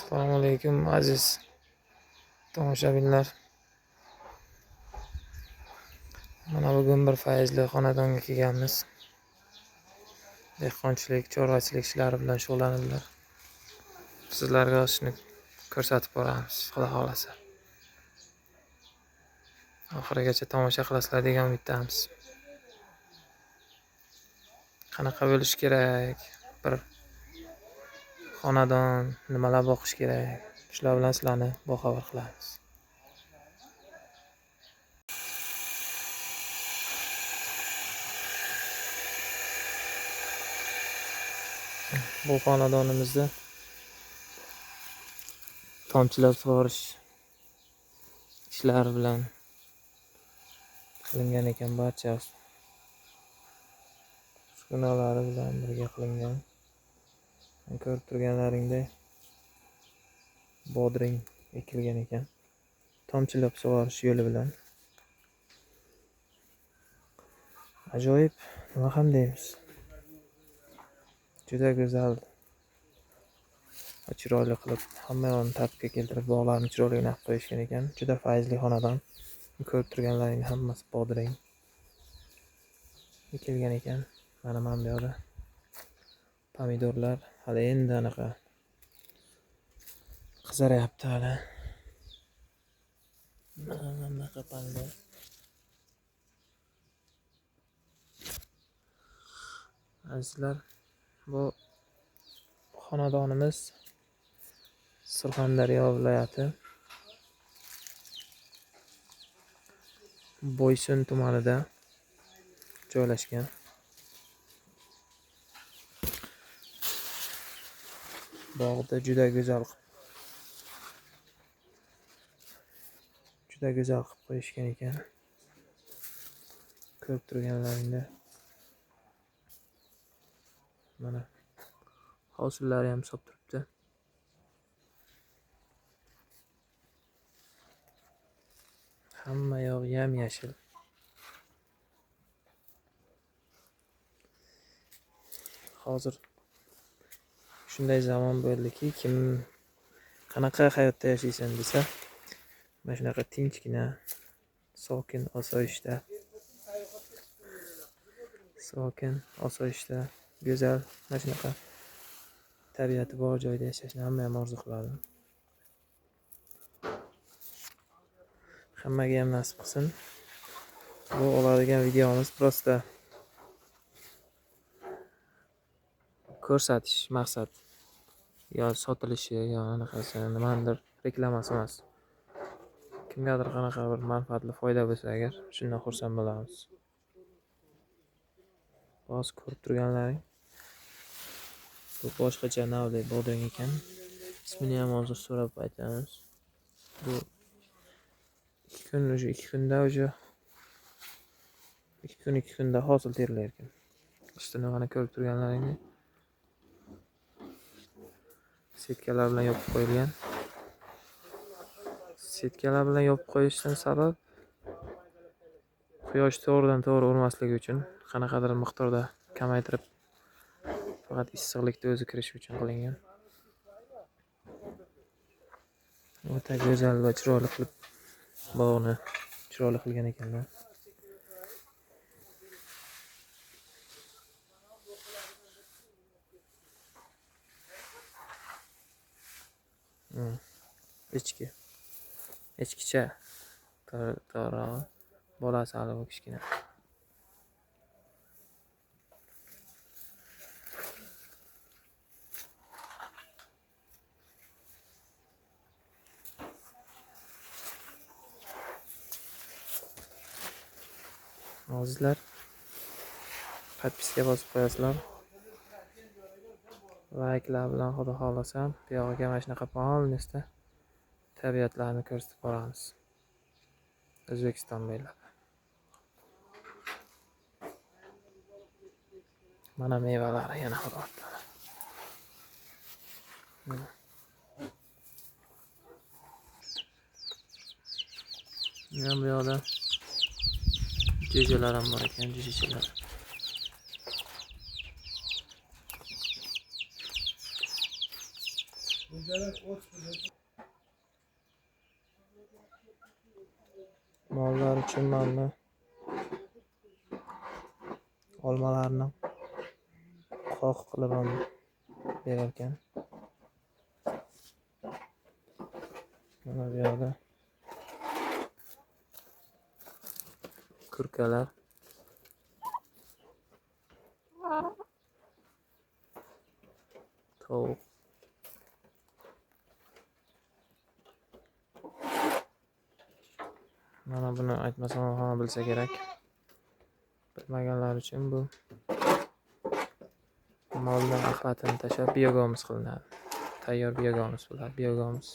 Assalomu alaykum aziz tomoshabinlar. Mana bugun bir fayzli xonadonga kelganmiz. Dehqonchilik, chorvachilik ishlari bilan shug'ullanadilar. Sizlarga shuni ko'rsatib boramiz, Xudo xolasa. Oxirigacha tomosha qilasizlar degan umiddamiz. Qanaqa bo'lish kerak? Bir xonadon nimalar boqish kerak? Shular bilan sizlarni boxabar qilamiz. Bu xonadonimizda tomchilab sug'orish ishlari bilan qilingan ekan, barcha uskunalari bilan birga qilingan. Ko'rib turganlaringdek bodring ekilgan ekan. Tomchilab sug'orish yo'li bilan. Ajoyib, nima ham deymiz. Juda go'zal, chiroyli qilib hamma yoqni tartibga keltirib, bog'larni chiroyli qilib qo'yishgan ekan. Juda fayzli xonadon. Ko'rib turganlaring hammasi bodring ekilgan ekan. Mana bu yoqda pomidorlar hali endi anaqa qizaryapti hali. Mana bunaqa pomidor. Azizlar, bu xonadonimiz Surxondaryo viloyati Boysun tumanida joylashgan. Bog'da juda go'zal qilib qo'yishgan ekan. Ko'rib turganlaringda mana hosullari ham sop turibdi. Hamma yoq yam-yashil. Hozir shunday zamon bo'ldiki, kim qanaqa hayotda yashaysan desa, mana shunaqa tinchgina, sokin, osoyishta, go'zal, mana shunaqa tabiati bor joyda yashashni hamma ham orzu qiladi. Hammaga ham nasib qilsin. Bu oladigan videomiz prosta ko'rsatish maqsad, yo sotilishi, yo anaqasi, nimadir reklamasi emas. Kimgadir qanaqa bir manfaatli foyda bo'lsa agar, shundan xursand bo'lamiz. Hozir ko'rib turganlaring bu boshqacha navdek bodring ekan. Ismini ham hozir so'rab aytamiz. Bu 2 kunda hosil terilar ekan. Ustini mana ko'rib turganlaringni setkalar bilan yopib qo'yilgan. Setkalar bilan yopib qo'yishdan sabab quyosh to'g'ridan-to'g'ri urmasligi uchun, qanaqadir miqdorda kamaytirib, faqat issiqlikni o'zi kirishi uchun qilingan. O'ta go'zal va chiroyli qilib bog'ni chiroyli qilgan ekanlar. Ichkicha to'g'ri, bolasi hali bu kichkina. Azizlar, podpiska bosib qo'yasizlar. Like'lar bilan xudo xolasa bu yoqqa mana shunaqa polnisda tabiatlarni ko'rsatib boramiz. O'zbekiston bo'ylab. Mana mevalari yana xudoda. Mana bu yoqda jo'jalar ham bor ekan, jo'jachalar. Mollar uchun mana olmalarni qoq qilib ham berar ekan. Mana bu yoqda kurkalar. Tovuq. Mana buni aytmasam hamma bilsa kerak. Bilmaganlar uchun bu molning axlatini tashlab biogomiz qilinadi. Tayyor biogomiz bo'ladi. Biogomiz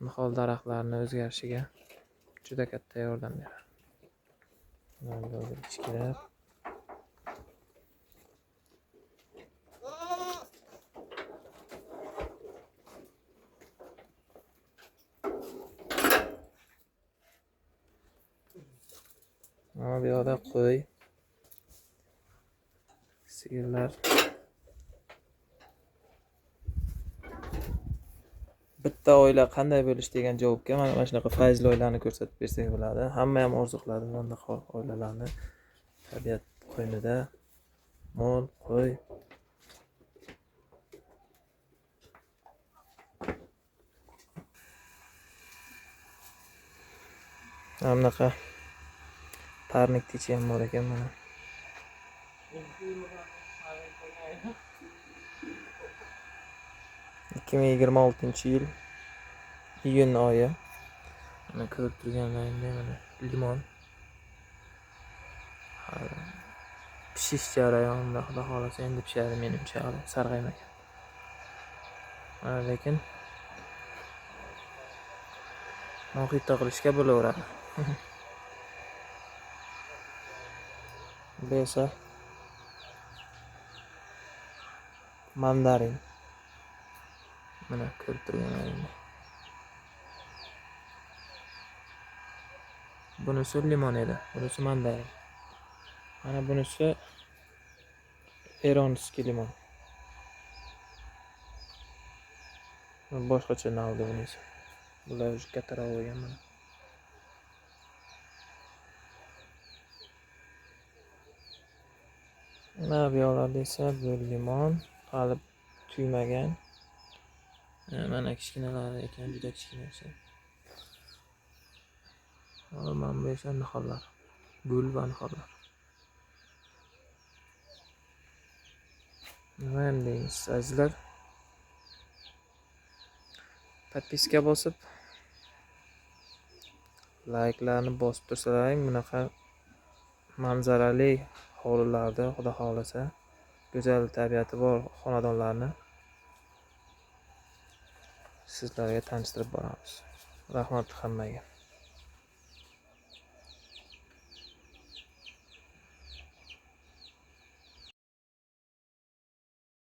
nihol daraxtlarning o'zgarishiga juda katta yordam beradi. Mana bu ichkilar. Mana bu yoqda qo'y, sigirlar. Bitta oila qanday bo'lish degan javobga mana shunaqa fayzli oilani ko'rsatib bersak bo'ladi. Hamma ham orzu qiladi bunday oilalarni. Tabiat qo'ynida mol, qo'y. Bunaqa parnik tichi ham bor ekan mana. 2026-yil iyun oyi. Mana ko'rib turganlaringdek mana limon. Pishish jarayonida xudo xolasa endi pishadi menimcha, sarg'aymagan. Mana lekin mohiyta qilishga bo'laveradi. Bu esa mandarin. Mana ko'rib turganlaringdek. Bunisi limon edi, bunisi mandarin. Mana bunisi eronskiy limon. Boshqacha navdi bunisi. Bular o'sha kattaroq bo'lgan mana. Mana bu yoqlarda esa bu limon hali tuymagan. Mana kichkinalar ekan, juda kichkinasi. Mana bu esa nihollar. Gul va nihollar. Nima ham deymiz azizlar? Podpiska bosib, layklarni bosib tursalaring, bunaqa manzarali hovlilarda xudo xolasa go'zal tabiati bor xonadonlarni sizlarga tanishtirib boramiz. Rahmat hammaga.